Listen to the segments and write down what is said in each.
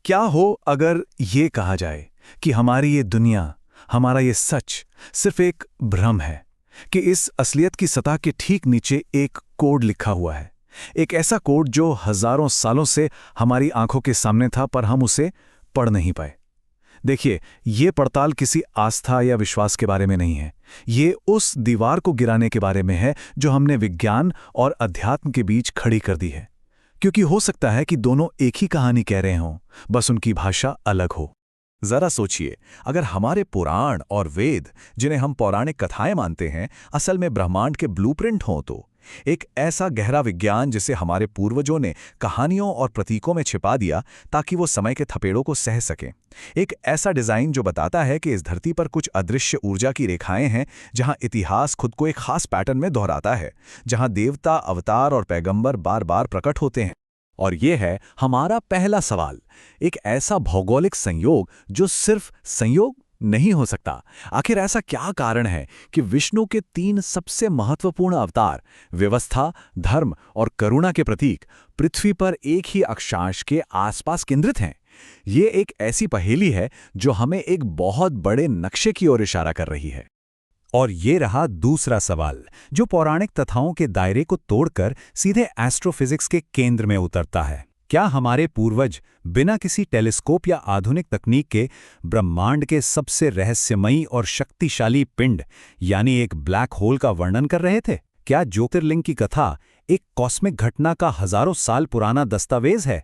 क्या हो अगर ये कहा जाए कि हमारी ये दुनिया, हमारा ये सच सिर्फ एक भ्रम है, कि इस असलियत की सतह के ठीक नीचे एक कोड लिखा हुआ है। एक ऐसा कोड जो हजारों सालों से हमारी आंखों के सामने था पर हम उसे पढ़ नहीं पाए। देखिए, ये पड़ताल किसी आस्था या विश्वास के बारे में नहीं है। ये उस दीवार को गिराने के बारे में है जो हमने विज्ञान और अध्यात्म के बीच खड़ी कर दी है। क्योंकि हो सकता है कि दोनों एक ही कहानी कह रहे हों, बस उनकी भाषा अलग हो। जरा सोचिए, अगर हमारे पुराण और वेद, जिन्हें हम पौराणिक कथाएं मानते हैं, असल में ब्रह्मांड के ब्लूप्रिंट हों तो एक ऐसा गहरा विज्ञान जिसे हमारे पूर्वजों ने कहानियों और प्रतीकों में छिपा दिया ताकि वो समय के थपेड़ों को सह सकें। एक ऐसा डिजाइन जो बताता है कि इस धरती पर कुछ अदृश्य ऊर्जा की रेखाएं हैं, जहां इतिहास खुद को एक खास पैटर्न में दोहराता है, जहां देवता, अवतार और पैगंबर बार बार प्रकट होते हैं। और ये है हमारा पहला सवाल, एक ऐसा भौगोलिक संयोग जो सिर्फ संयोग नहीं हो सकता। आखिर ऐसा क्या कारण है कि विष्णु के 3 सबसे महत्वपूर्ण अवतार, व्यवस्था, धर्म और करुणा के प्रतीक, पृथ्वी पर एक ही अक्षांश के आसपास केंद्रित हैं? ये एक ऐसी पहेली है जो हमें एक बहुत बड़े नक्शे की ओर इशारा कर रही है। और ये रहा दूसरा सवाल, जो पौराणिक कथाओं के दायरे को तोड़कर सीधे एस्ट्रोफिजिक्स के केंद्र में उतरता है। क्या हमारे पूर्वज बिना किसी टेलीस्कोप या आधुनिक तकनीक के ब्रह्मांड के सबसे रहस्यमयी और शक्तिशाली पिंड यानी एक ब्लैक होल का वर्णन कर रहे थे? क्या ज्योतिर्लिंग की कथा एक कॉस्मिक घटना का हजारों साल पुराना दस्तावेज है?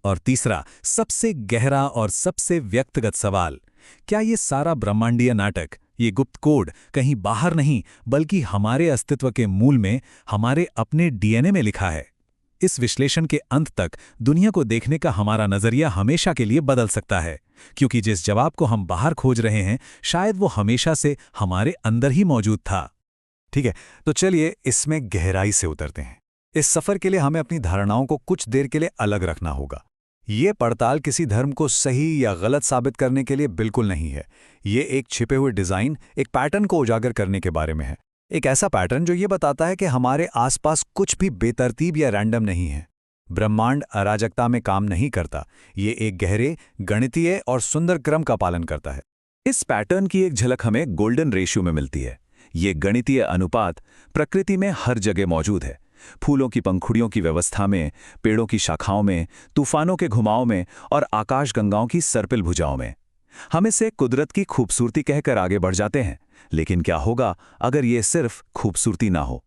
और तीसरा, सबसे गहरा और सबसे व्यक्तिगत सवाल, क्या ये सारा ब्रह्मांडीय नाटक, ये गुप्त कोड कहीं बाहर नहीं बल्कि हमारे अस्तित्व के मूल में, हमारे अपने डीएनए में लिखा है? इस विश्लेषण के अंत तक दुनिया को देखने का हमारा नजरिया हमेशा के लिए बदल सकता है, क्योंकि जिस जवाब को हम बाहर खोज रहे हैं शायद वो हमेशा से हमारे अंदर ही मौजूद था। ठीक है, तो चलिए इसमें गहराई से उतरते हैं। इस सफर के लिए हमें अपनी धारणाओं को कुछ देर के लिए अलग रखना होगा। ये पड़ताल किसी धर्म को सही या गलत साबित करने के लिए बिल्कुल नहीं है। ये एक छिपे हुए डिजाइन, एक पैटर्न को उजागर करने के बारे में है। एक ऐसा पैटर्न जो ये बताता है कि हमारे आसपास कुछ भी बेतरतीब या रैंडम नहीं है। ब्रह्मांड अराजकता में काम नहीं करता, ये एक गहरे, गणितीय और सुंदर क्रम का पालन करता है। इस पैटर्न की एक झलक हमें गोल्डन रेशियो में मिलती है। ये गणितीय अनुपात प्रकृति में हर जगह मौजूद है। फूलों की पंखुड़ियों की व्यवस्था में, पेड़ों की शाखाओं में, तूफानों के घुमाव में और आकाशगंगाओं की सर्पिल भुजाओं में। हम इसे कुदरत की खूबसूरती कहकर आगे बढ़ जाते हैं, लेकिन क्या होगा अगर ये सिर्फ खूबसूरती ना हो?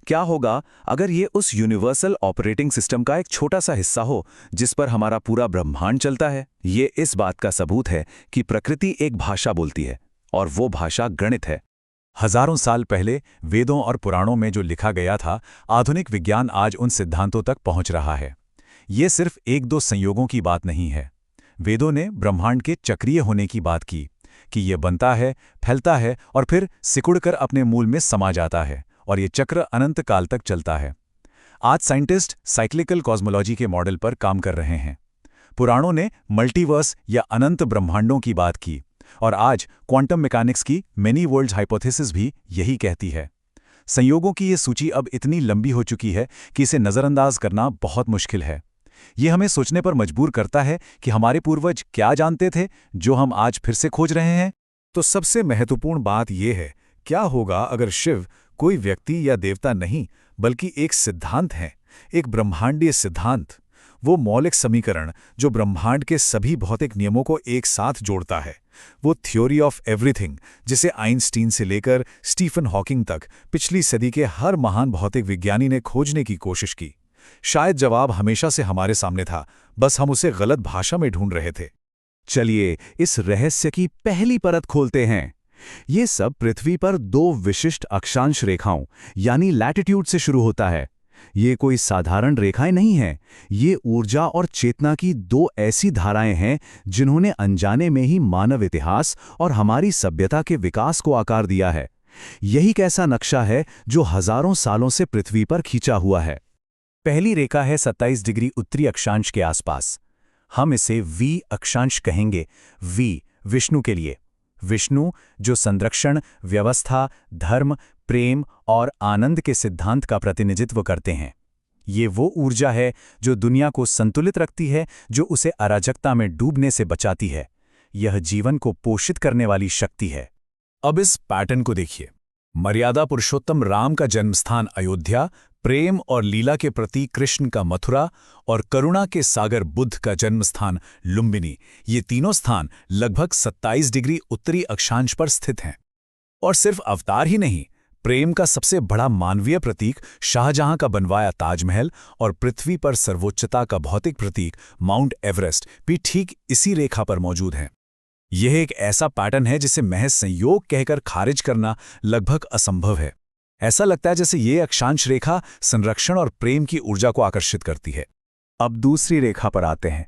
क्या होगा अगर ये उस यूनिवर्सल ऑपरेटिंग सिस्टम का एक छोटा सा हिस्सा हो जिस पर हमारा पूरा ब्रह्मांड चलता है? ये इस बात का सबूत है कि प्रकृति एक भाषा बोलती है और वो भाषा गणित है। हजारों साल पहले वेदों और पुराणों में जो लिखा गया था, आधुनिक विज्ञान आज उन सिद्धांतों तक पहुंच रहा है। ये सिर्फ 1-2 संयोगों की बात नहीं है। वेदों ने ब्रह्मांड के चक्रीय होने की बात की, कि ये बनता है, फैलता है और फिर सिकुड़कर अपने मूल में समा जाता है, और ये चक्र अनंत काल तक चलता है। आज साइंटिस्ट साइक्लिकल कॉस्मोलॉजी के मॉडल पर काम कर रहे हैं। पुराणों ने मल्टीवर्स या अनंत ब्रह्मांडों की बात की, और आज क्वांटम मैकेनिक्स की मेनी वर्ल्ड्स हाइपोथेसिस भी यही कहती है। संयोगों की ये सूची अब इतनी लंबी हो चुकी है कि इसे नज़रअंदाज करना बहुत मुश्किल है। ये हमें सोचने पर मजबूर करता है कि हमारे पूर्वज क्या जानते थे जो हम आज फिर से खोज रहे हैं। तो सबसे महत्वपूर्ण बात यह है, क्या होगा अगर शिव कोई व्यक्ति या देवता नहीं बल्कि एक सिद्धांत है, एक ब्रह्मांडीय सिद्धांत, वो मौलिक समीकरण जो ब्रह्मांड के सभी भौतिक नियमों को एक साथ जोड़ता है, वो थ्योरी ऑफ एवरीथिंग जिसे आइंस्टीन से लेकर स्टीफन हॉकिंग तक पिछली सदी के हर महान भौतिक विज्ञानी ने खोजने की कोशिश की। शायद जवाब हमेशा से हमारे सामने था, बस हम उसे गलत भाषा में ढूंढ रहे थे। चलिए इस रहस्य की पहली परत खोलते हैं। ये सब पृथ्वी पर 2 विशिष्ट अक्षांश रेखाओं यानी लैटिट्यूड से शुरू होता है। ये कोई साधारण रेखाएं नहीं हैं, ये ऊर्जा और चेतना की 2 ऐसी धाराएं हैं जिन्होंने अनजाने में ही मानव इतिहास और हमारी सभ्यता के विकास को आकार दिया है। यही कैसा नक्शा है जो हजारों सालों से पृथ्वी पर खींचा हुआ है। पहली रेखा है 27 डिग्री उत्तरी अक्षांश के आसपास। हम इसे वी अक्षांश कहेंगे, वी विष्णु के लिए। विष्णु जो संरक्षण, व्यवस्था, धर्म, प्रेम और आनंद के सिद्धांत का प्रतिनिधित्व करते हैं। ये वो ऊर्जा है जो दुनिया को संतुलित रखती है, जो उसे अराजकता में डूबने से बचाती है। यह जीवन को पोषित करने वाली शक्ति है। अब इस पैटर्न को देखिए। मर्यादा पुरुषोत्तम राम का जन्मस्थान अयोध्या, प्रेम और लीला के प्रतीक कृष्ण का मथुरा और करुणा के सागर बुद्ध का जन्मस्थान लुम्बिनी, ये तीनों स्थान लगभग 27 डिग्री उत्तरी अक्षांश पर स्थित हैं। और सिर्फ अवतार ही नहीं, प्रेम का सबसे बड़ा मानवीय प्रतीक शाहजहां का बनवाया ताजमहल और पृथ्वी पर सर्वोच्चता का भौतिक प्रतीक माउंट एवरेस्ट भी ठीक इसी रेखा पर मौजूद हैं। यह एक ऐसा पैटर्न है जिसे महज संयोग कहकर खारिज करना लगभग असंभव है। ऐसा लगता है जैसे ये अक्षांश रेखा संरक्षण और प्रेम की ऊर्जा को आकर्षित करती है। अब दूसरी रेखा पर आते हैं,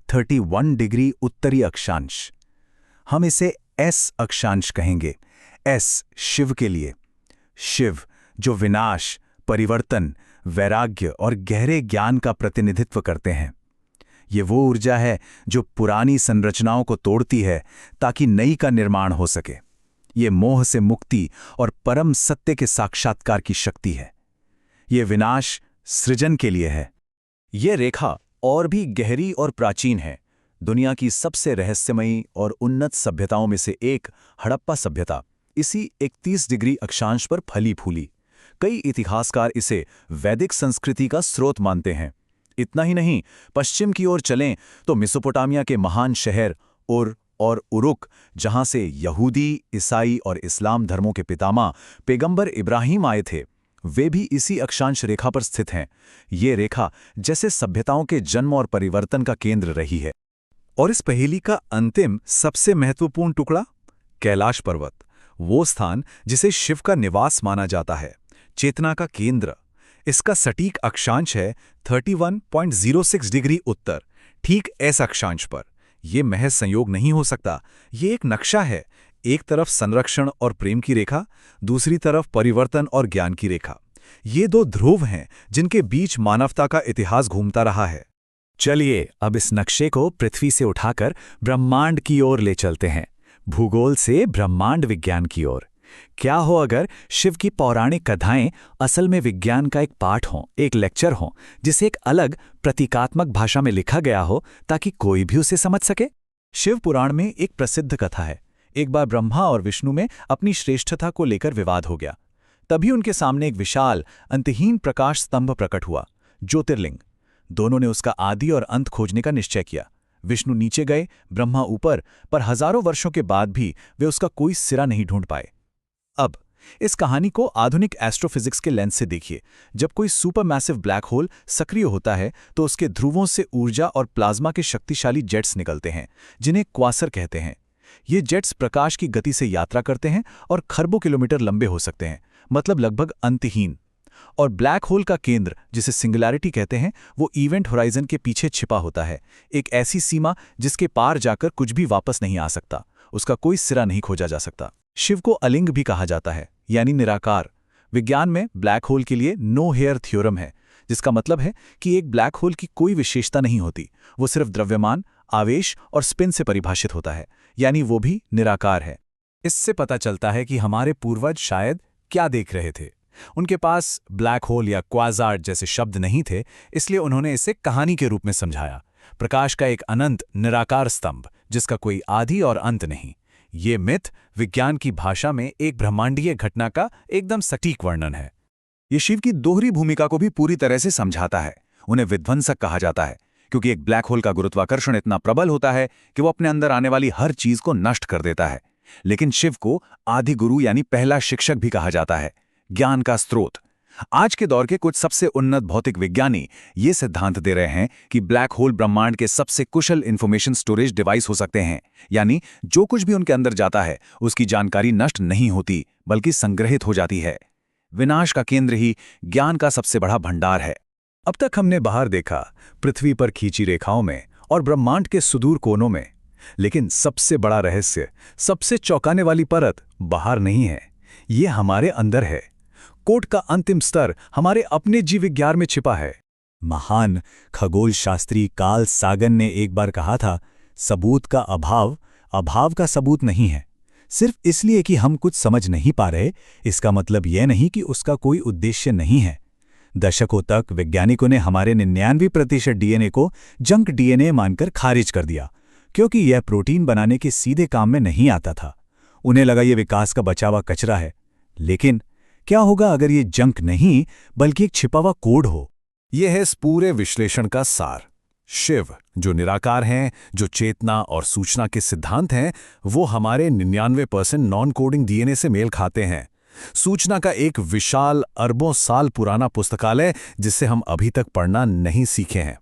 31 डिग्री उत्तरी अक्षांश। हम इसे एस अक्षांश कहेंगे। एस शिव के लिए। शिव जो विनाश, परिवर्तन, वैराग्य और गहरे ज्ञान का प्रतिनिधित्व करते हैं। ये वो ऊर्जा है जो पुरानी संरचनाओं को तोड़ती है ताकि नई का निर्माण हो सके। ये मोह से मुक्ति और परम सत्य के साक्षात्कार की शक्ति है। ये विनाश सृजन के लिए है। ये रेखा और भी गहरी और प्राचीन है। दुनिया की सबसे रहस्यमयी और उन्नत सभ्यताओं में से एक हड़प्पा सभ्यता इसी 31 डिग्री अक्षांश पर फली फूली। कई इतिहासकार इसे वैदिक संस्कृति का स्रोत मानते हैं। इतना ही नहीं, पश्चिम की ओर चलें तो मेसोपोटामिया के महान शहर उर और उरुक, जहां से यहूदी, ईसाई और इस्लाम धर्मों के पितामह पैगंबर इब्राहिम आए थे, वे भी इसी अक्षांश रेखा पर स्थित हैं। ये रेखा जैसे सभ्यताओं के जन्म और परिवर्तन का केंद्र रही है। और इस पहेली का अंतिम सबसे महत्वपूर्ण टुकड़ा, कैलाश पर्वत, वो स्थान जिसे शिव का निवास माना जाता है, चेतना का केंद्र। इसका सटीक अक्षांश है 31.06 डिग्री उत्तर, ठीक एस अक्षांश पर। यह महज संयोग नहीं हो सकता, ये एक नक्शा है। एक तरफ संरक्षण और प्रेम की रेखा, दूसरी तरफ परिवर्तन और ज्ञान की रेखा। ये दो ध्रुव हैं जिनके बीच मानवता का इतिहास घूमता रहा है। चलिए अब इस नक्शे को पृथ्वी से उठाकर ब्रह्मांड की ओर ले चलते हैं, भूगोल से ब्रह्मांड विज्ञान की ओर। क्या हो अगर शिव की पौराणिक कथाएं असल में विज्ञान का एक पाठ हों, एक लेक्चर हो, जिसे एक अलग प्रतीकात्मक भाषा में लिखा गया हो ताकि कोई भी उसे समझ सके। शिव पुराण में एक प्रसिद्ध कथा है। एक बार ब्रह्मा और विष्णु में अपनी श्रेष्ठता को लेकर विवाद हो गया। तभी उनके सामने एक विशाल अंतहीन प्रकाश स्तंभ प्रकट हुआ, ज्योतिर्लिंग। दोनों ने उसका आदि और अंत खोजने का निश्चय किया। विष्णु नीचे गए, ब्रह्मा ऊपर, पर हजारों वर्षों के बाद भी वे उसका कोई सिरा नहीं ढूंढ पाए। अब इस कहानी को आधुनिक एस्ट्रोफिजिक्स के लेंस से देखिए। जब कोई सुपरमैसिव ब्लैक होल सक्रिय होता है तो उसके ध्रुवों से ऊर्जा और प्लाज्मा के शक्तिशाली जेट्स निकलते हैं, जिन्हें क्वासर कहते हैं। ये जेट्स प्रकाश की गति से यात्रा करते हैं और खरबों किलोमीटर लंबे हो सकते हैं, मतलब लगभग अंतहीन। और ब्लैक होल का केंद्र, जिसे सिंगुलैरिटी कहते हैं, वो इवेंट होराइजन के पीछे छिपा होता है, एक ऐसी सीमा जिसके पार जाकर कुछ भी वापस नहीं आ सकता, उसका कोई सिरा नहीं खोजा जा सकता। शिव को अलिंग भी कहा जाता है, यानी निराकार। विज्ञान में ब्लैक होल के लिए नो हेयर थ्योरम है, जिसका मतलब है कि एक ब्लैक होल की कोई विशेषता नहीं होती, वो सिर्फ द्रव्यमान, आवेश और स्पिन से परिभाषित होता है, यानी वो भी निराकार है। इससे पता चलता है कि हमारे पूर्वज शायद क्या देख रहे थे। उनके पास ब्लैक होल या क्वाज़ार जैसे शब्द नहीं थे, इसलिए उन्होंने इसे कहानी के रूप में समझाया। प्रकाश का एक अनंत निराकार स्तंभ जिसका कोई आदि और अंत नहीं। ये मिथ विज्ञान की भाषा में एक ब्रह्मांडीय घटना का एकदम सटीक वर्णन है। ये शिव की दोहरी भूमिका को भी पूरी तरह से समझाता है। उन्हें विध्वंसक कहा जाता है क्योंकि एक ब्लैक होल का गुरुत्वाकर्षण इतना प्रबल होता है कि वो अपने अंदर आने वाली हर चीज को नष्ट कर देता है। लेकिन शिव को आदि गुरु यानी पहला शिक्षक भी कहा जाता है, ज्ञान का स्रोत। आज के दौर के कुछ सबसे उन्नत भौतिक विज्ञानी ये सिद्धांत दे रहे हैं कि ब्लैक होल ब्रह्मांड के सबसे कुशल इंफॉर्मेशन स्टोरेज डिवाइस हो सकते हैं, यानी जो कुछ भी उनके अंदर जाता है उसकी जानकारी नष्ट नहीं होती बल्कि संग्रहित हो जाती है। विनाश का केंद्र ही ज्ञान का सबसे बड़ा भंडार है। अब तक हमने बाहर देखा, पृथ्वी पर खींची रेखाओं में और ब्रह्मांड के सुदूर कोनों में, लेकिन सबसे बड़ा रहस्य, सबसे चौंकाने वाली परत बाहर नहीं है, ये हमारे अंदर है। कोट का अंतिम स्तर हमारे अपने जीव विज्ञान में छिपा है। महान खगोल शास्त्री कार्ल सागन ने एक बार कहा था, सबूत का अभाव अभाव का सबूत नहीं है। सिर्फ इसलिए कि हम कुछ समझ नहीं पा रहे, इसका मतलब यह नहीं कि उसका कोई उद्देश्य नहीं है। दशकों तक वैज्ञानिकों ने हमारे 99% डीएनए को जंक डीएनए मानकर खारिज कर दिया, क्योंकि यह प्रोटीन बनाने के सीधे काम में नहीं आता था। उन्हें लगा ये विकास का बचा हुआ कचरा है। लेकिन क्या होगा अगर ये जंक नहीं बल्कि एक छिपा हुआ कोड हो? यह है इस पूरे विश्लेषण का सार। शिव, जो निराकार हैं, जो चेतना और सूचना के सिद्धांत हैं, वो हमारे 99% नॉन कोडिंग डीएनए से मेल खाते हैं। सूचना का एक विशाल अरबों साल पुराना पुस्तकालय जिसे हम अभी तक पढ़ना नहीं सीखे हैं।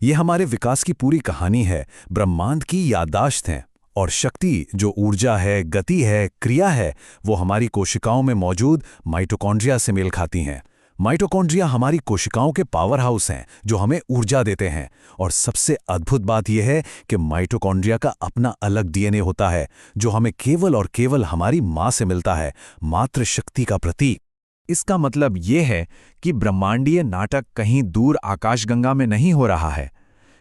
यह हमारे विकास की पूरी कहानी है, ब्रह्मांड की याददाश्त है। और शक्ति, जो ऊर्जा है, गति है, क्रिया है, वो हमारी कोशिकाओं में मौजूद माइटोकॉन्ड्रिया से मेल खाती हैं। माइटोकॉन्ड्रिया हमारी कोशिकाओं के पावर हाउस हैं, जो हमें ऊर्जा देते हैं। और सबसे अद्भुत बात यह है कि माइटोकॉन्ड्रिया का अपना अलग डीएनए होता है, जो हमें केवल और केवल हमारी मां से मिलता है, मातृ शक्ति का प्रतीक। इसका मतलब यह है कि ब्रह्मांडीय नाटक कहीं दूर आकाशगंगा में नहीं हो रहा है।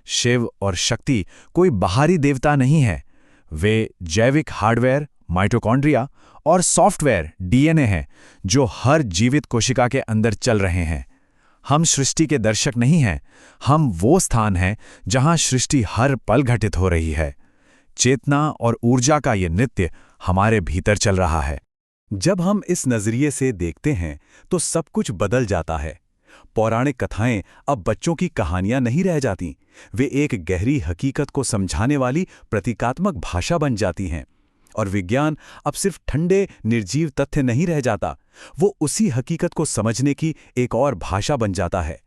शिव और शक्ति कोई बाहरी देवता नहीं है, वे जैविक हार्डवेयर माइटोकॉन्ड्रिया और सॉफ्टवेयर डीएनए हैं, जो हर जीवित कोशिका के अंदर चल रहे हैं। हम सृष्टि के दर्शक नहीं हैं, हम वो स्थान हैं जहां सृष्टि हर पल घटित हो रही है। चेतना और ऊर्जा का ये नित्य हमारे भीतर चल रहा है। जब हम इस नजरिए से देखते हैं तो सब कुछ बदल जाता है। पौराणिक कथाएं अब बच्चों की कहानियां नहीं रह जाती, वे एक गहरी हकीकत को समझाने वाली प्रतीकात्मक भाषा बन जाती हैं। और विज्ञान अब सिर्फ ठंडे निर्जीव तथ्य नहीं रह जाता, वो उसी हकीकत को समझने की एक और भाषा बन जाता है।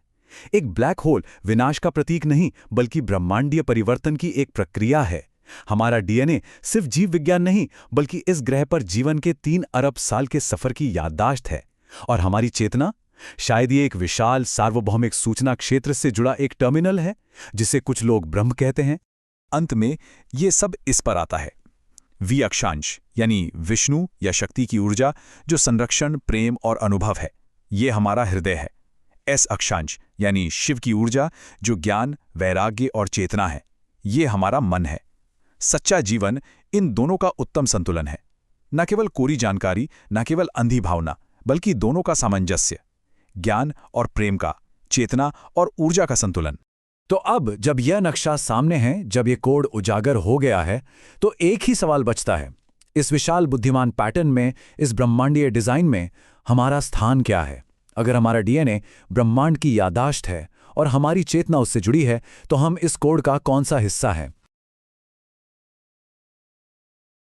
एक ब्लैक होल विनाश का प्रतीक नहीं, बल्कि ब्रह्मांडीय परिवर्तन की एक प्रक्रिया है। हमारा डीएनए सिर्फ जीव विज्ञान नहीं, बल्कि इस ग्रह पर जीवन के 3 अरब साल के सफर की याददाश्त है। और हमारी चेतना, शायद ये एक विशाल सार्वभौमिक सूचना क्षेत्र से जुड़ा एक टर्मिनल है, जिसे कुछ लोग ब्रह्म कहते हैं। अंत में ये सब इस पर आता है। वी अक्षांश यानी विष्णु या शक्ति की ऊर्जा, जो संरक्षण, प्रेम और अनुभव है, ये हमारा हृदय है। एस अक्षांश यानी शिव की ऊर्जा, जो ज्ञान, वैराग्य और चेतना है, ये हमारा मन है। सच्चा जीवन इन दोनों का उत्तम संतुलन है। न केवल कोरी जानकारी, न केवल अंधी भावना, बल्कि दोनों का सामंजस्य, ज्ञान और प्रेम का, चेतना और ऊर्जा का संतुलन। तो अब जब यह नक्शा सामने है, जब यह कोड उजागर हो गया है, तो एक ही सवाल बचता है। इस विशाल बुद्धिमान पैटर्न में, इस ब्रह्मांडीय डिजाइन में हमारा स्थान क्या है? अगर हमारा डीएनए ब्रह्मांड की याददाश्त है और हमारी चेतना उससे जुड़ी है, तो हम इस कोड का कौन सा हिस्सा है?